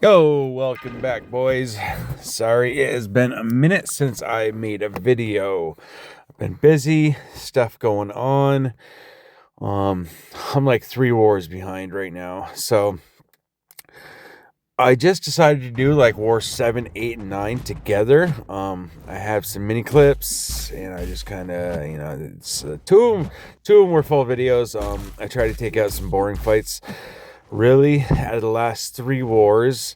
Yo, welcome back, boys. Sorry, it has been a minute since I made a video. I've been busy, stuff going on. Um, I'm like 3 wars behind right now. So I just decided to do like war 7, 8, and 9 together. I have some mini clips, and I just kind of, it's two of them were full videos. I tried to take out some boring fights. Really, out of the last 3 wars,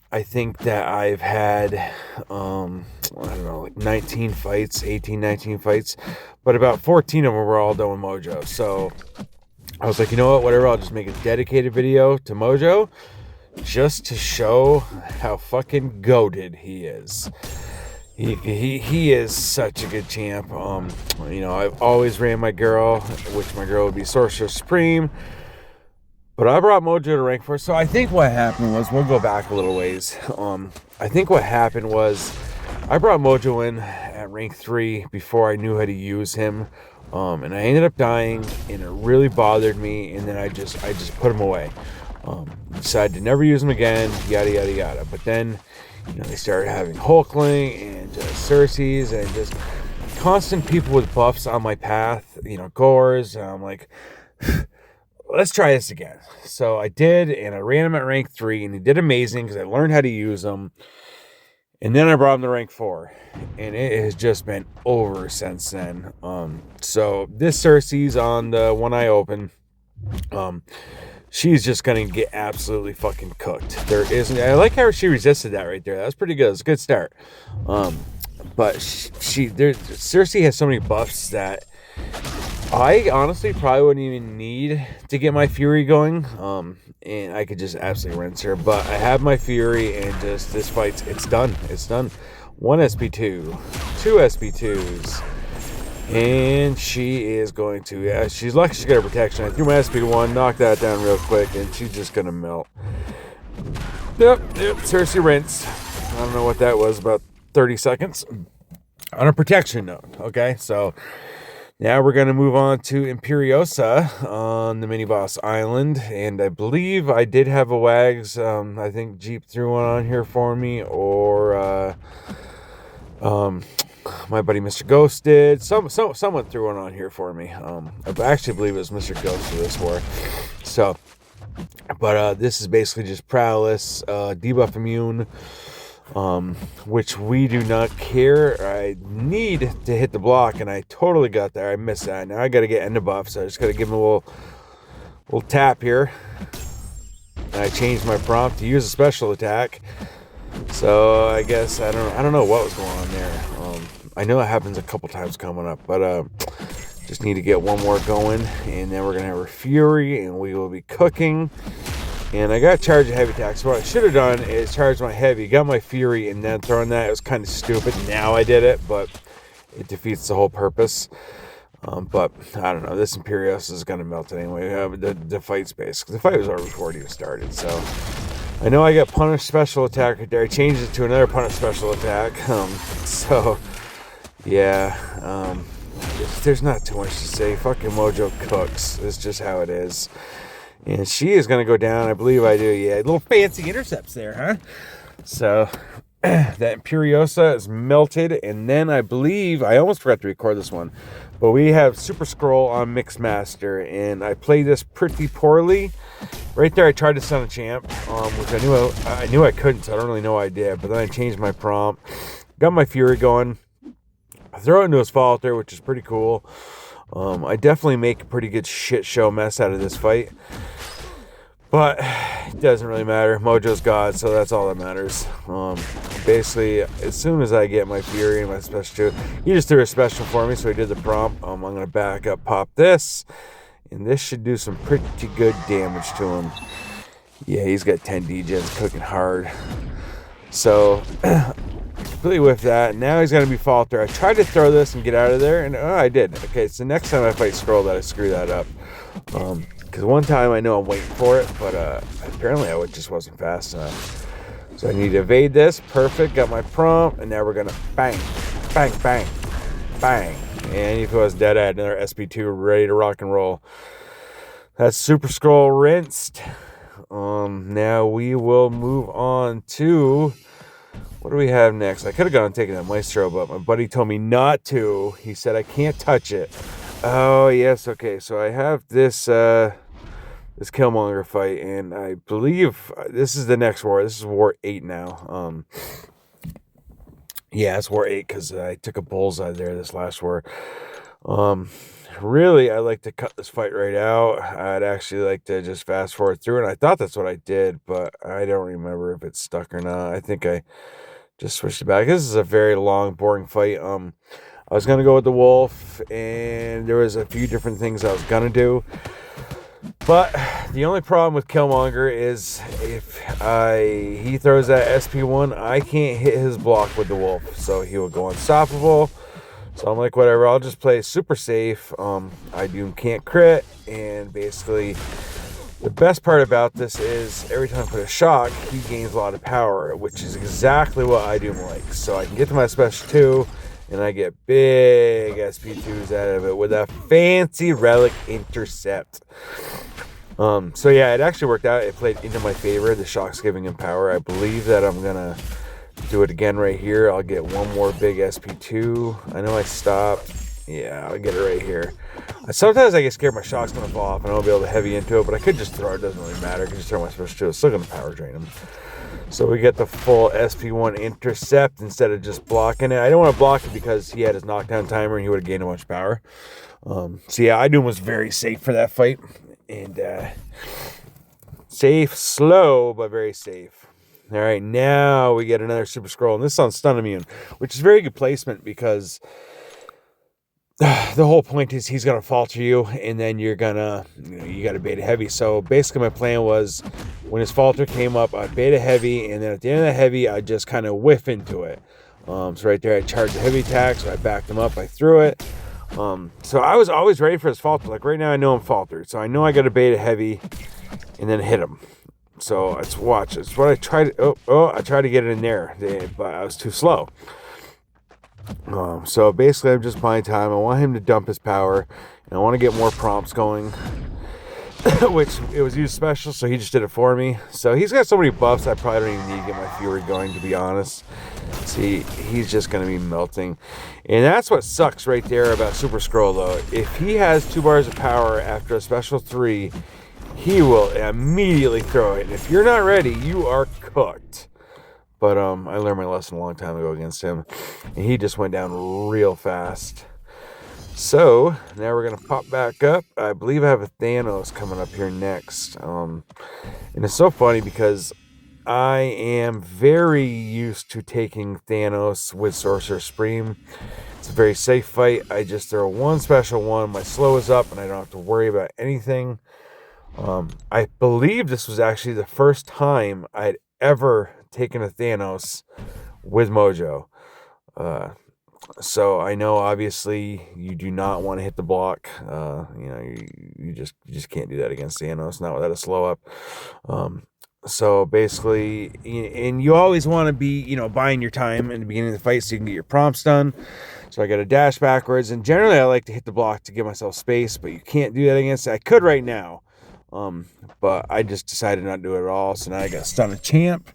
I think that I've had, I don't know, like 19 fights, 18, 19 fights, but about 14 of them were all done with Mojo. So I was like, you know what, whatever, I'll just make a dedicated video to Mojo just to show how fucking goated he is. He is such a good champ. I've always ran my girl, which my girl would be Sorcerer Supreme. But I brought Mojo to rank 4. So I think what happened was, we'll go back a little ways. I think what happened was I brought Mojo in at rank 3 before I knew how to use him. And I ended up dying, and it really bothered me. And then I just put him away. Decided to never use him again, yada, yada, yada. But then, they started having Hulkling and Cersei's and just constant people with buffs on my path, Gores. And I'm like, let's try this again. So I did, and I ran him at rank 3, and he did amazing because I learned how to use him. And then I brought him to rank 4, and it has just been over since then. So this Cersei's on the one I open. She's just gonna get absolutely fucking cooked. I like how she resisted that right there. That was pretty good. It's a good start. But Cersei has so many buffs that I honestly probably wouldn't even need to get my Fury going, and I could just absolutely rinse her. But I have my Fury, and just this fight, it's done. It's done. 1 SP2, 2 SP2s, and she is going to, she's lucky she got her protection. I threw my SP1, knocked that down real quick, and she's just going to melt. Yep, Cersei rinse. I don't know what that was, about 30 seconds. On a protection note, okay? So now we're going to move on to Imperiosa on the mini-boss island, and I believe I did have a Wags. I think Jeep threw one on here for me, or my buddy Mr. Ghost did. Someone threw one on here for me. I actually believe it was Mr. Ghost for this war. So, but this is basically just Prowess, debuff immune, which we do not care. I need to hit the block, and I totally got there. I missed that. Now I got to get end of buff, so I just got to give him a little tap here. And I changed my prompt to use a special attack. So I guess I don't know what was going on there. I know it happens a couple times coming up, but just need to get one more going, and then we're gonna have our Fury, and we will be cooking. And I got to charge a heavy attack. So what I should have done is charge my heavy, got my Fury, and then throwing that. It was kind of stupid. Now I did it, but it defeats the whole purpose. But I don't know. This Imperios is going to melt it anyway. The fight's basically, the fight was already before it even started. So I know I got Punish Special Attack right there. I changed it to another Punish Special Attack. So yeah. There's not too much to say. Fucking Mojo cooks. It's just how it is. And she is going to go down. I believe I do. Yeah, little fancy intercepts there, huh? So that Imperiosa is melted. And then I believe, I almost forgot to record this one, but we have Super Scroll on Mixmaster. And I played this pretty poorly. Right there, I tried to stun a champ, which I knew I couldn't, so I don't really know why I did. But then I changed my prompt. Got my Fury going. I throw it into his Falter, which is pretty cool. I definitely make a pretty good shit show mess out of this fight. But it doesn't really matter. Mojo's God, so that's all that matters. Basically, as soon as I get my Fury and my special 2, he just threw a special for me, so he did the prompt. I'm going to back up, pop this, and this should do some pretty good damage to him. Yeah, he's got 10 degens cooking hard. So, completely with that. Now he's going to be Falter. I tried to throw this and get out of there, and I did. Okay, so next time I fight Scroll, that I screw that up. Because one time I know I'm waiting for it, but apparently I just wasn't fast enough. So I need to evade this. Perfect. Got my prompt, and now we're going to bang, bang, bang, bang. And if I was dead, I had another SP2 ready to rock and roll. That's Super Scroll rinsed. Now we will move on to, what do we have next? I could have gone and taken that Maestro, but my buddy told me not to. He said I can't touch it. Oh, yes, okay. So I have this this Killmonger fight, and I believe this is the next war. This is War 8 now. Yeah, it's War 8 because I took a bullseye there this last war. Really, I like to cut this fight right out. I'd actually like to just fast forward through, and I thought that's what I did, but I don't remember if it's stuck or not. I think I just switched it back. This is a very long, boring fight. I was gonna go with the wolf, and there was a few different things I was gonna do. But the only problem with Killmonger is if he throws that SP1, I can't hit his block with the wolf, so he will go unstoppable. So I'm like, whatever, I'll just play super safe. Doom can't crit, and basically the best part about this is every time I put a shock, he gains a lot of power, which is exactly what Doom likes. So I can get to my special 2, and I get big SP2s out of it with a fancy relic intercept. So yeah, it actually worked out. It played into my favor. The shock's giving him power. I believe that I'm gonna do it again right here. I'll get one more big SP2. I know I stopped. Yeah, I'll get it right here. Sometimes I get scared my shock's gonna fall off and I won't be able to heavy into it, but I could just throw it. It doesn't really matter. I can just throw my special 2. It's still gonna power drain him. So we get the full SP1 intercept instead of just blocking it. I don't want to block it because he had his knockdown timer and he would have gained a bunch of power. So yeah, Doom was very safe for that fight. And safe, slow, but very safe. All right, now we get another Super Scroll, and this is on Stun Immune, which is very good placement because the whole point is he's going to falter you, and then you got to beta heavy. So basically my plan was when his falter came up, I'd beta heavy, and then at the end of the heavy, I'd just kind of whiff into it. So right there, I charged the heavy attack, so I backed him up, I threw it. So I was always ready for his falter. Like right now, I know I'm faltered, so I know I got to beta heavy and then hit him. So let's watch. It's what I tried. I tried to get it in there, but I was too slow. So basically, I'm just buying time. I want him to dump his power, and I want to get more prompts going. Which it was used special, so he just did it for me. So he's got so many buffs, I probably don't even need to get my Fury going, to be honest. See, he's just going to be melting. And that's what sucks right there about Super Scroll, though. If he has 2 bars of power after a special 3, he will immediately throw it. And if you're not ready, you are cooked. But I learned my lesson a long time ago against him. And he just went down real fast. So, now we're going to pop back up. I believe I have a Thanos coming up here next. And it's so funny because I am very used to taking Thanos with Sorcerer Supreme. It's a very safe fight. I just throw one special one. My slow is up and I don't have to worry about anything. I believe this was actually the first time I'd ever taken a Thanos with Mojo. So I know obviously you do not want to hit the block. You just can't do that against Thanos, not without a slow up. So basically, and you always want to be, buying your time in the beginning of the fight so you can get your prompts done. So I got to dash backwards, and generally I like to hit the block to give myself space, but you can't do that against it. I could right now, but I just decided not to do it at all. So now I got Stun a Champ.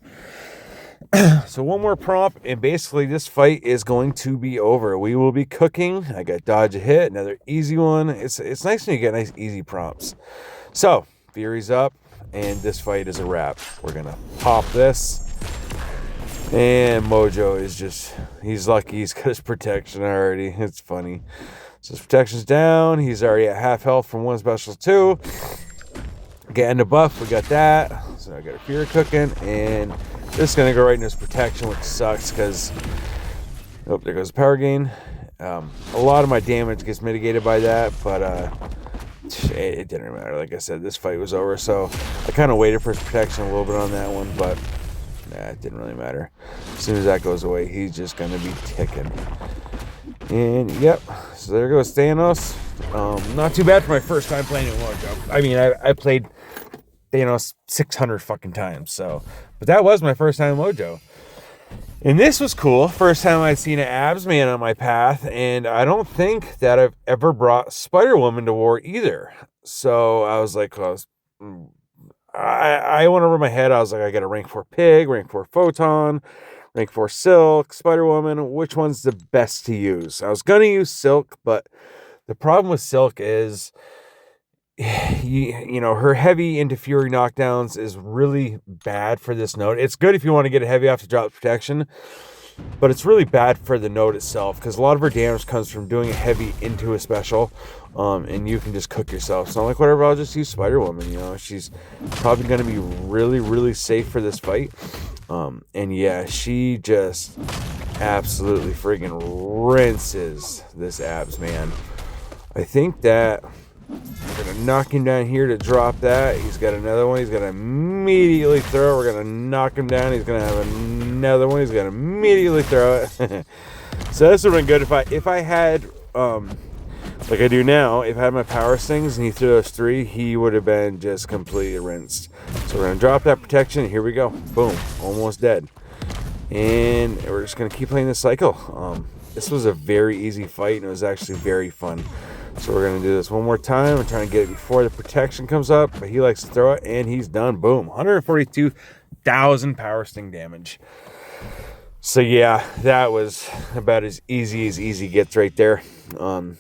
So one more prompt, and basically this fight is going to be over. We will be cooking. I got dodge a hit, another easy one. It's nice when you get nice easy prompts. So Fury's up, and this fight is a wrap. We're gonna pop this, and Mojo is he's lucky he's got his protection already. It's funny. So his protection's down. He's already at half health from one special 2. Getting the buff, we got that. So I got a Fury cooking, and this is going to go right into his protection, which sucks because, there goes the power gain. A lot of my damage gets mitigated by that, but it didn't matter. Like I said, this fight was over, so I kind of waited for his protection a little bit on that one, but it didn't really matter. As soon as that goes away, he's just going to be ticking. And, yep, so there goes Thanos. Not too bad for my first time playing it Mojo. I mean, I played Thanos 600 fucking times, but that was my first time Mojo. And this was cool. First time I'd seen an abs man on my path, and I don't think that I've ever brought Spider-Woman to war either. So I was like, I went over my head. I was like, I got a rank 4 Pig, rank 4 Photon, rank 4 Silk, Spider Woman. Which one's the best to use? I was gonna use Silk, but the problem with Silk is, you know, her heavy into Fury knockdowns is really bad for this node. It's good if you want to get a heavy off to drop protection, but it's really bad for the node itself because a lot of her damage comes from doing a heavy into a special, and you can just cook yourself. So I'm like, whatever, I'll just use Spider Woman. You know, she's probably going to be really, really safe for this fight. And yeah, she just absolutely friggin' rinses this abs, man. I think that we're going to knock him down here to drop that. He's got another one. He's going to immediately throw it. We're going to knock him down. He's going to have another one. He's going to immediately throw it. So this would have been good if I had, like I do now, if I had my power stings and he threw those 3, he would have been just completely rinsed. So we're going to drop that protection. Here we go. Boom. Almost dead. And we're just going to keep playing this cycle. This was a very easy fight, and it was actually very fun. So we're going to do this one more time. I'm trying to get it before the protection comes up, but he likes to throw it, and he's done. Boom. 142,000 power sting damage. So yeah, that was about as easy gets right there. And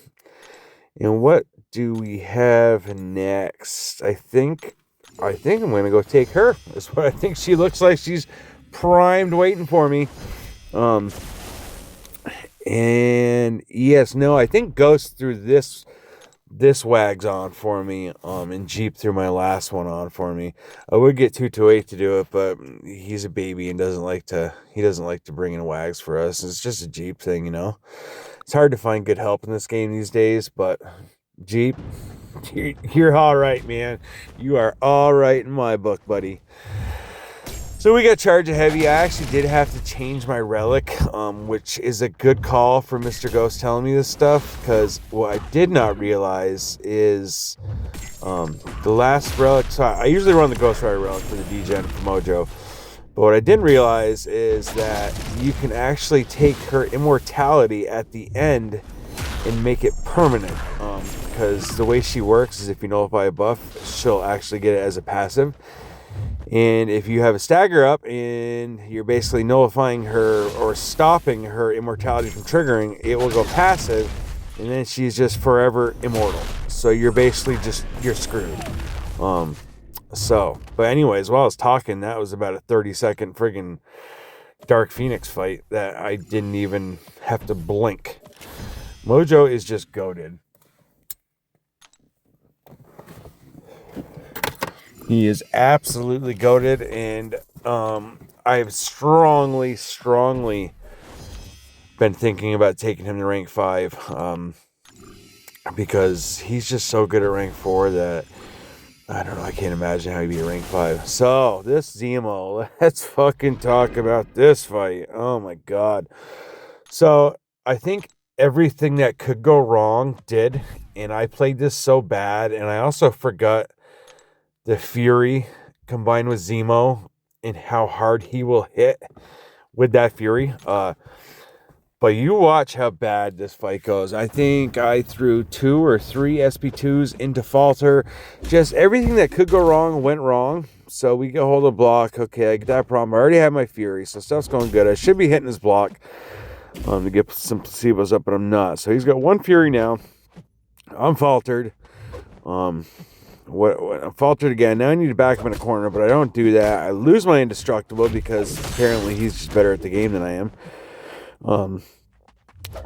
what do we have next? I think I'm going to go take her. That's what I think she looks like. She's primed waiting for me. And yes, no, I think Ghost threw this Wags on for me, and Jeep threw my last one on for me. I would get 228 to do it, but he's a baby and doesn't like to bring in Wags for us. It's just a Jeep thing, you know. It's hard to find good help in this game these days, but Jeep, you're all right, man. You are all right in my book, buddy. So we got Charge of Heavy. I actually did have to change my relic, which is a good call for Mr. Ghost telling me this stuff, because what I did not realize is the last relic. So I usually run the Ghost Rider relic for the D-Gen for Mojo, but what I didn't realize is that you can actually take her immortality at the end and make it permanent, because the way she works is if you nullify a buff, she'll actually get it as a passive. And if you have a stagger up and you're basically nullifying her or stopping her immortality from triggering, it will go passive, and then she's just forever immortal. So you're basically you're screwed. But anyways, while I was talking, that was about a 30-second friggin' Dark Phoenix fight that I didn't even have to blink. Mojo is just goated. He is absolutely goated, and I've strongly been thinking about taking him to rank 5, because he's just so good at rank 4 that I don't know, I can't imagine how he'd be at rank 5. So, this Zemo, let's fucking talk about this fight. Oh my god. So, I think everything that could go wrong did, and I played this so bad, and I also forgot the Fury combined with Zemo and how hard he will hit with that Fury. But you watch how bad this fight goes. I think I threw 2 or 3 SP2s into Falter. Just everything that could go wrong went wrong. So we get hold of block. Okay, I get that problem. I already have my Fury, so stuff's going good. I should be hitting his block to get some placebos up, but I'm not. So he's got 1 Fury now. I'm faltered. I'm faltered again. Now I need to back him in a corner, but I don't do that. I lose my indestructible because apparently he's just better at the game than I am.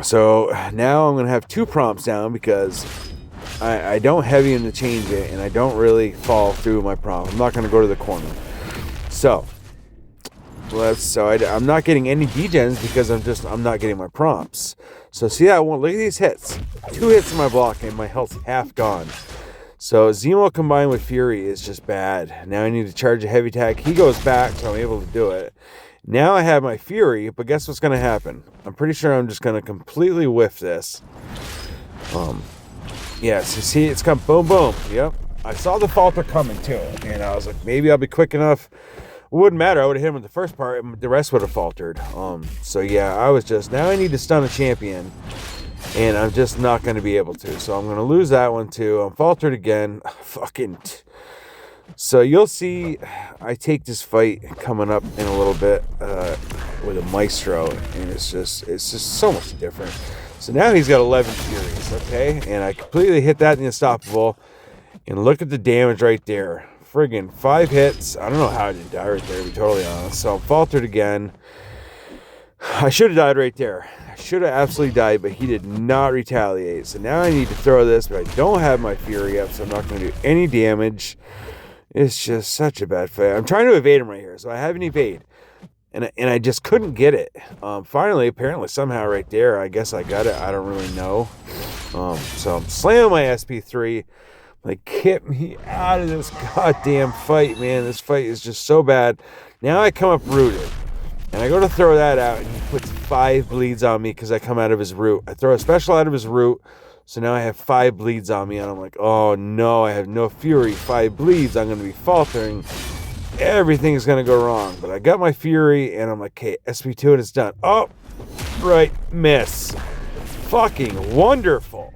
So now I'm going to have 2 prompts down because I don't heavy him to change it, and I don't really fall through my prompt. I'm not going to go to the corner. So I'm not getting any degens because I'm not getting my prompts. So see that one? Look at these hits. 2 hits in my block and my health's half gone. So Zemo combined with Fury is just bad. Now I need to charge a heavy attack. He goes back, so I'm able to do it. Now I have my Fury, but guess what's going to happen? I'm pretty sure I'm just going to completely whiff this. Yeah, so see, it's come boom, boom. Yep. I saw the falter coming too, and I was like, maybe I'll be quick enough. It wouldn't matter. I would have hit him with the first part, and the rest would have faltered. So yeah, now I need to stun a champion. And I'm just not going to be able to. So I'm going to lose that one too. I'm faltered again. Fucking So you'll see I take this fight coming up in a little bit with a Maestro, and it's just so much different. So now he's got 11 Furies, okay? And I completely hit that in the Unstoppable. And look at the damage right there. Friggin' 5 hits. I don't know how I didn't die right there, to be totally honest. So I'm faltered again. I should have died right there. I should have absolutely died, but he did not retaliate. So now I need to throw this, but I don't have my Fury up, so I'm not going to do any damage. It's just such a bad fight. I'm trying to evade him right here, so I have an evade. And I just couldn't get it. Finally, apparently, somehow right there, I guess I got it. I don't really know. So I'm slamming my SP3. Like, get me out of this goddamn fight, man. This fight is just so bad. Now I come up rooted. And I go to throw that out, and he puts 5 bleeds on me because I come out of his root. I throw a special out of his root, so now I have 5 bleeds on me. And I'm like, oh no, I have no Fury. 5 bleeds. I'm going to be faltering. Everything's going to go wrong. But I got my Fury, and I'm like, okay, SP2, and it's done. Oh, right, miss. Fucking wonderful.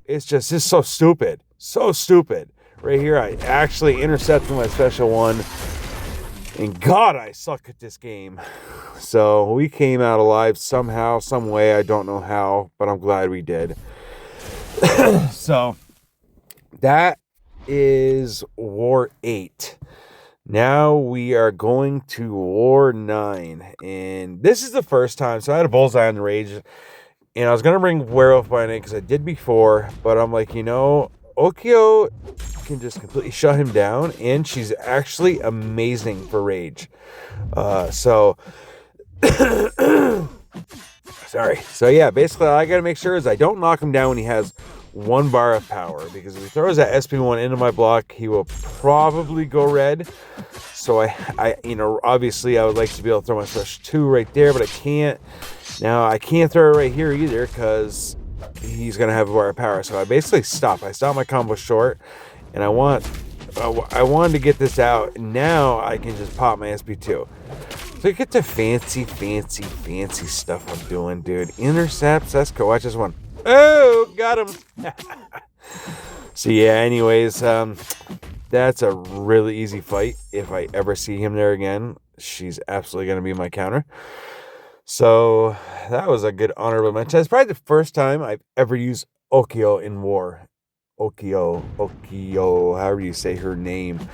It's so stupid. So stupid. Right here, I actually intercepted my special one. And God, I suck at this game. So we came out alive somehow, some way. I don't know how, but I'm glad we did. So that is War 8. Now we are going to War 9. And this is the first time. So I had a bullseye on the Rage. And I was going to bring Werewolf by Night because I did before. But I'm like, Okio can just completely shut him down, and she's actually amazing for Rage. Sorry. So yeah, basically all I gotta make sure is I don't knock him down when he has 1 bar of power, because if he throws that SP1 into my block, he will probably go red. So I obviously I would like to be able to throw my special 2 right there, but I can't. Now I can't throw it right here either because he's gonna have a bar of power. So I basically stop. I stop my combo short, and I wanted to get this out. And now I can just pop my SP2. Look at the fancy stuff I'm doing, dude. Intercepts. That's cool. Watch this one. Oh, got him. So yeah. Anyways, that's a really easy fight. If I ever see him there again, she's absolutely gonna be my counter. So that was a good honorable mention. It's probably the first time I've ever used Okio in war. Okio, however you say her name.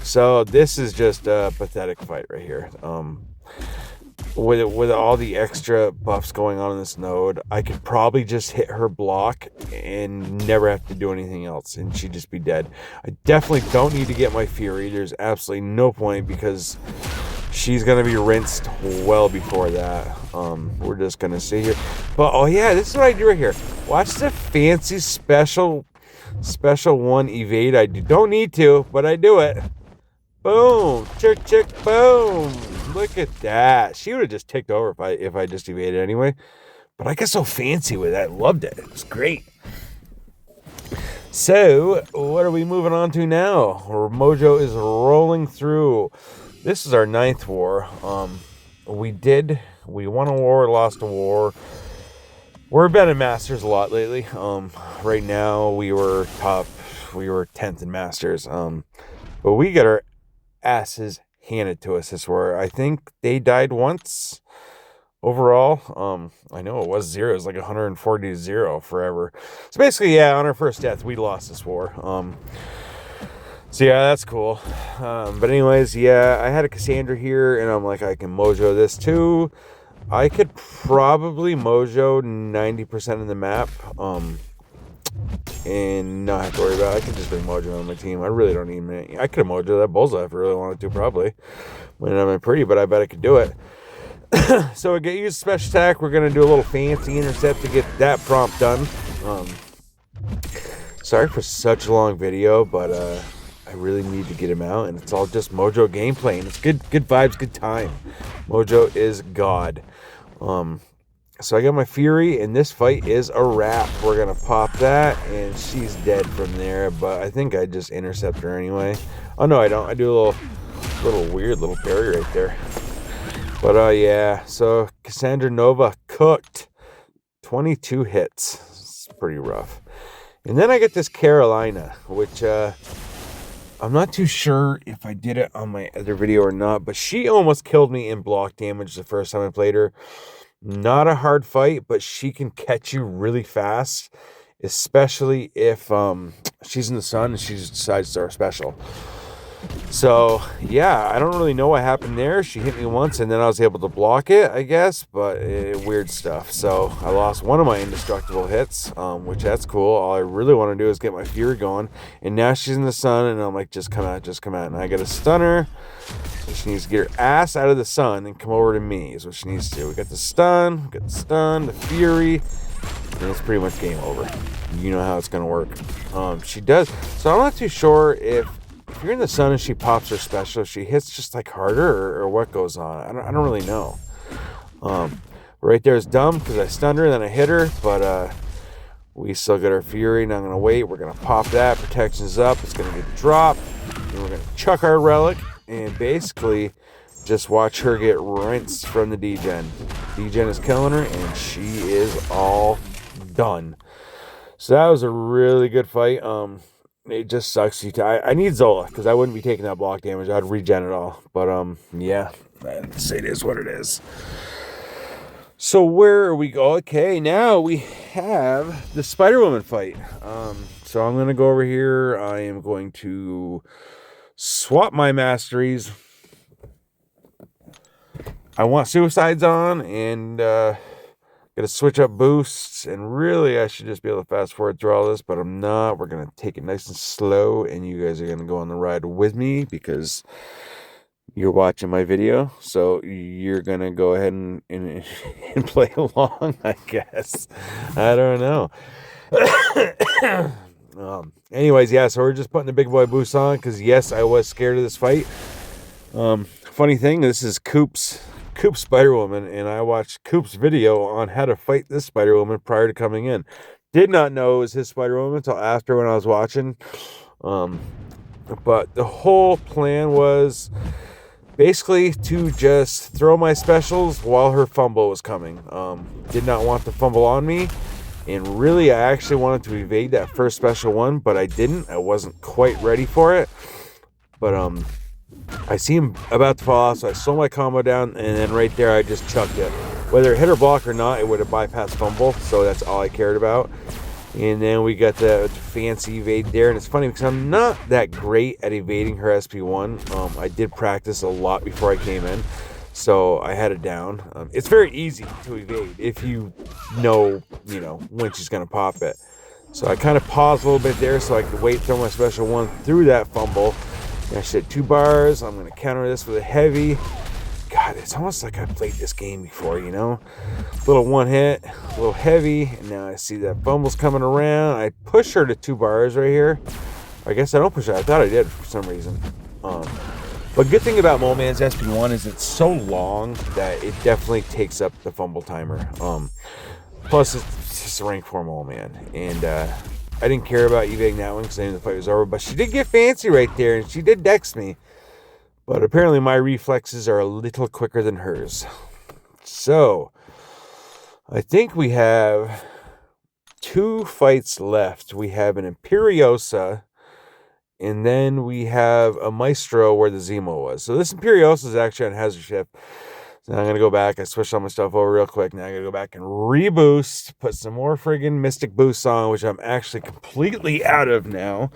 So this is just a pathetic fight right here. With all the extra buffs going on in this node, I could probably just hit her block and never have to do anything else, and she'd just be dead. I definitely don't need to get my Fury. There's absolutely no point because she's gonna be rinsed well before that. We're just gonna see here. But oh yeah, this is what I do right here. Watch the fancy special 1 evade. I don't need to, but I do it. Boom, chick, boom. Look at that. She would have just ticked over if I just evaded anyway. But I got so fancy with that. Loved it. It was great. So what are we moving on to now? Mojo is rolling through. This is our 9th war. We won a war, lost a war. We've been in Masters a lot lately. Right now we were top. We were 10th in Masters. But we got our asses handed to us this war. I think they died once overall. I know it was 0. It was like 140 to 0 forever. So basically, yeah, on our first death, we lost this war. So yeah, that's cool. But anyways, yeah, I had a Cassandra here, and I'm like, I can Mojo this too. I could probably Mojo 90% of the map, and not have to worry about it. I could just bring Mojo on my team. I really don't need I could have Mojo that bullseye if I really wanted to, probably. When I'm pretty, but I bet I could do it. So we get used special attack. We're gonna do a little fancy intercept to get that prompt done. Sorry for such a long video, but I really need to get him out, and it's all just Mojo gameplay, and it's good vibes, good time. Mojo is God. So I got my Fury, and this fight is a wrap. We're gonna pop that, and she's dead from there. But I think I just intercept her anyway. Oh no, I don't. I do a little weird little parry right there. But yeah. So Cassandra Nova cooked. 22 hits. It's pretty rough. And then I get this Carolina, which I'm not too sure if I did it on my other video or not, but she almost killed me in block damage the first time I played her. Not a hard fight, but she can catch you really fast, especially if she's in the sun and she just decides to start special. So yeah, I don't really know what happened there. She hit me once and then I was able to block it, I guess, but weird stuff. So I lost one of my indestructible hits, which that's cool. All I really want to do is get my fury going, and now she's in the sun and I'm like, just come out, and I got to stun her. So she needs to get her ass out of the sun and come over to me is what she needs to do. We got the stun, the fury, and it's pretty much game over. You know how it's going to work. She does. So I'm not too sure if you're in the sun and she pops her special, she hits just like harder, or what goes on. I don't really know. Right there is dumb because I stunned her and then I hit her, but we still got our fury. Now I'm going to wait. We're going to pop that. Protection's up. It's going to get dropped. And we're going to chuck our relic and basically just watch her get rinsed from the D-Gen. D-Gen is killing her and she is all done. So that was a really good fight. It just sucks. I need Zola because I wouldn't be taking that block damage. I'd regen it all. But yeah, it is what it is. So where are we go? Okay, now we have the Spider-Woman fight. So I'm gonna go over here. I am going to swap my masteries. I want suicides on and gotta switch up boosts, and really I should just be able to fast forward through all this, but I'm not. We're gonna take it nice and slow, and you guys are gonna go on the ride with me because you're watching my video, so you're gonna go ahead and play along, I guess. I don't know. Anyways, yeah, so we're just putting the big boy boost on because yes, I was scared of this fight. Funny thing, this is Coop's Spider-Woman, and I watched Coop's video on how to fight this Spider-Woman prior to coming in. Did not know it was his Spider-Woman until after when I was watching. But the whole plan was basically to just throw my specials while her fumble was coming. Did not want the fumble on me, and really I actually wanted to evade that first special one, but I didn't. I wasn't quite ready for it. But I see him about to fall off, so I slow my combo down, and then right there I just chucked it. Whether it hit or block or not, it would have bypassed fumble, so that's all I cared about. And then we got the fancy evade there, and it's funny because I'm not that great at evading her SP1. I did practice a lot before I came in, so I had it down. It's very easy to evade if you know when she's going to pop it. So I kind of paused a little bit there so I could wait, throw my special one through that fumble. I said 2 bars. I'm going to counter this with a heavy. God, it's almost like I've played this game before, A little one hit, a little heavy, and now I see that fumble's coming around. I push her to 2 bars right here. I guess I don't push her. I thought I did for some reason. But good thing about Mole Man's SP1 is it's so long that it definitely takes up the fumble timer. Plus, it's just a rank 4 Mole Man. And I didn't care about evading that one because I knew the fight was over. But she did get fancy right there, and she did dex me. But apparently my reflexes are a little quicker than hers. So, I think we have 2 fights left. We have an Imperiosa, and then we have a Maestro where the Zemo was. So this Imperiosa is actually on Hazard Shift. So now I'm going to go back. I switched all my stuff over real quick. Now I'm going to go back and reboost, put some more friggin' Mystic Boosts on, which I'm actually completely out of now,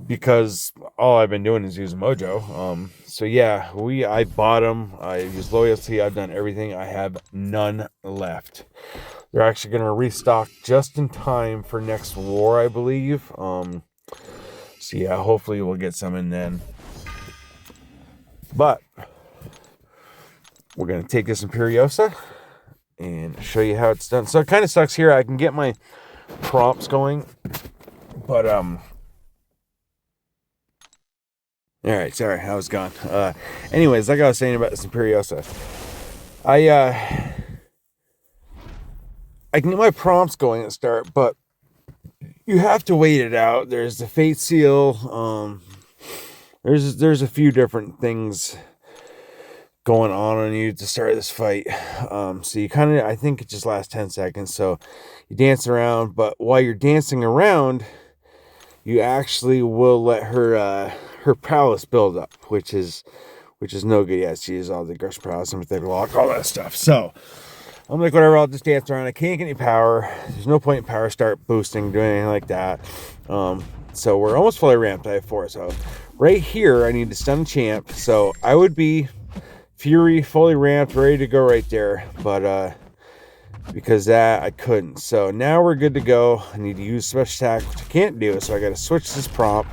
because all I've been doing is using Mojo. So yeah, I bought them. I used loyalty. I've done everything. I have none left. They're actually going to restock just in time for next war, I believe. So yeah, hopefully we'll get some in then. But we're going to take this Imperiosa and show you how it's done. So it kind of sucks here. I can get my prompts going, but all right, sorry, I was gone. Anyways, like I was saying about this Imperiosa, I can get my prompts going at the start, but you have to wait it out. There's the Fate Seal. There's a few different things going on you to start this fight. So you kind of, I think it just lasts 10 seconds. So you dance around, but while you're dancing around, you actually will let her prowess build up, which is no good. Yeah, she is all the aggressive prowess, sympathetic lock, all that stuff. So I'm like, whatever, I'll just dance around. I can't get any power. There's no point in power start boosting, doing anything like that. So we're almost fully ramped. I have 4. So right here, I need to stun champ. So I would be Fury fully ramped, ready to go right there. But because that I couldn't. So now we're good to go. I need to use special attack, which I can't do. So I got to switch this prompt.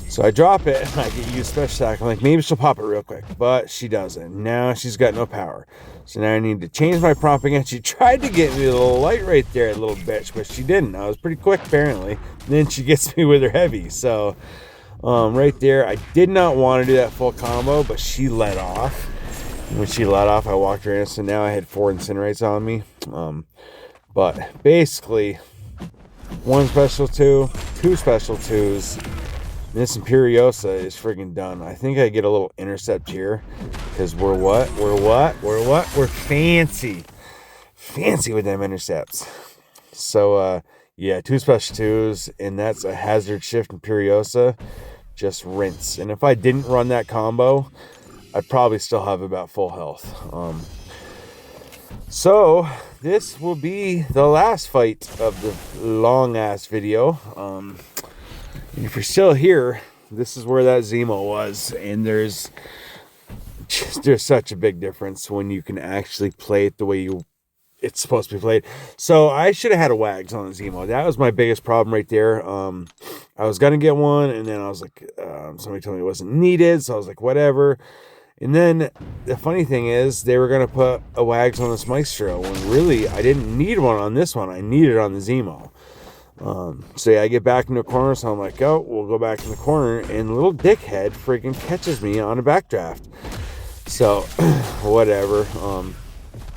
So I drop it, and I get use special attack. I'm like, maybe she'll pop it real quick, but she doesn't. Now she's got no power. So now I need to change my prompt again. She tried to get me a little light right there, little bitch, but she didn't. I was pretty quick, apparently. And then she gets me with her heavy. So right there, I did not want to do that full combo, but she let off. And when she let off, I walked her in. So now I had 4 incinerates on me. But basically, 1 special 2, 2 special 2s. This Imperiosa is friggin' done. I think I get a little intercept here. Because we're what? We're fancy. Fancy with them intercepts. So, yeah, 2 special 2s. And that's a Hazard Shift Imperiosa. Just rinse. And if I didn't run that combo, I'd probably still have about full health. So, this will be the last fight of the long-ass video. If you're still here, this is where that Zemo was, and there's such a big difference when you can actually play it the way it's supposed to be played. So I should have had a Wags on the Zemo. That was my biggest problem right there. I was gonna get one, and then I was like, somebody told me it wasn't needed, so I was like, whatever. And then the funny thing is, they were gonna put a Wags on this Maestro, when really I didn't need one on this one. I needed it on the Zemo. So yeah, I get back in the corner, so I'm like, oh, we'll go back in the corner, and little dickhead freaking catches me on a backdraft. So, whatever.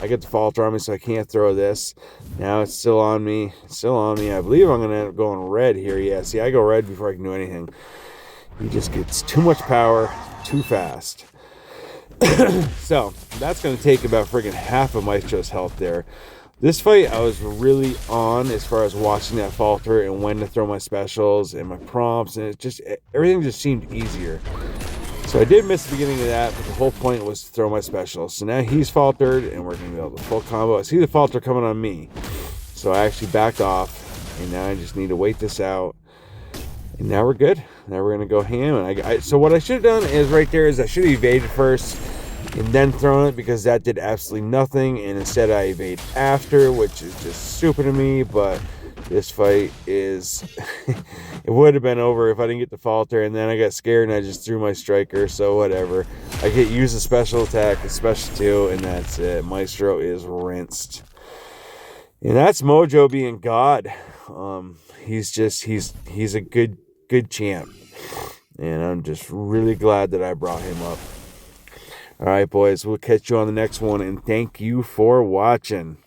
I get the falter on me, so I can't throw this. Now it's still on me. I believe I'm going to end up going red here. Yeah, see, I go red before I can do anything. He just gets too much power too fast. So, that's going to take about freaking half of Maestro's health there. This fight, I was really on as far as watching that falter and when to throw my specials and my prompts, and everything just seemed easier. So I did miss the beginning of that, but the whole point was to throw my specials. So now he's faltered, and we're going to be able to full combo. I see the falter coming on me, so I actually backed off, and now I just need to wait this out. And now we're good. Now we're going to go ham. And so what I should have done is right there is I should have evaded first and then thrown it, because that did absolutely nothing, and instead I evade after, which is just stupid to me. But this fight is it would have been over if I didn't get the falter, and then I got scared and I just threw my striker. So whatever, I get use a special attack, a special 2, and that's it. Maestro is rinsed, and that's Mojo being God. He's a good champ, and I'm just really glad that I brought him up. All right, boys, we'll catch you on the next one, and thank you for watching.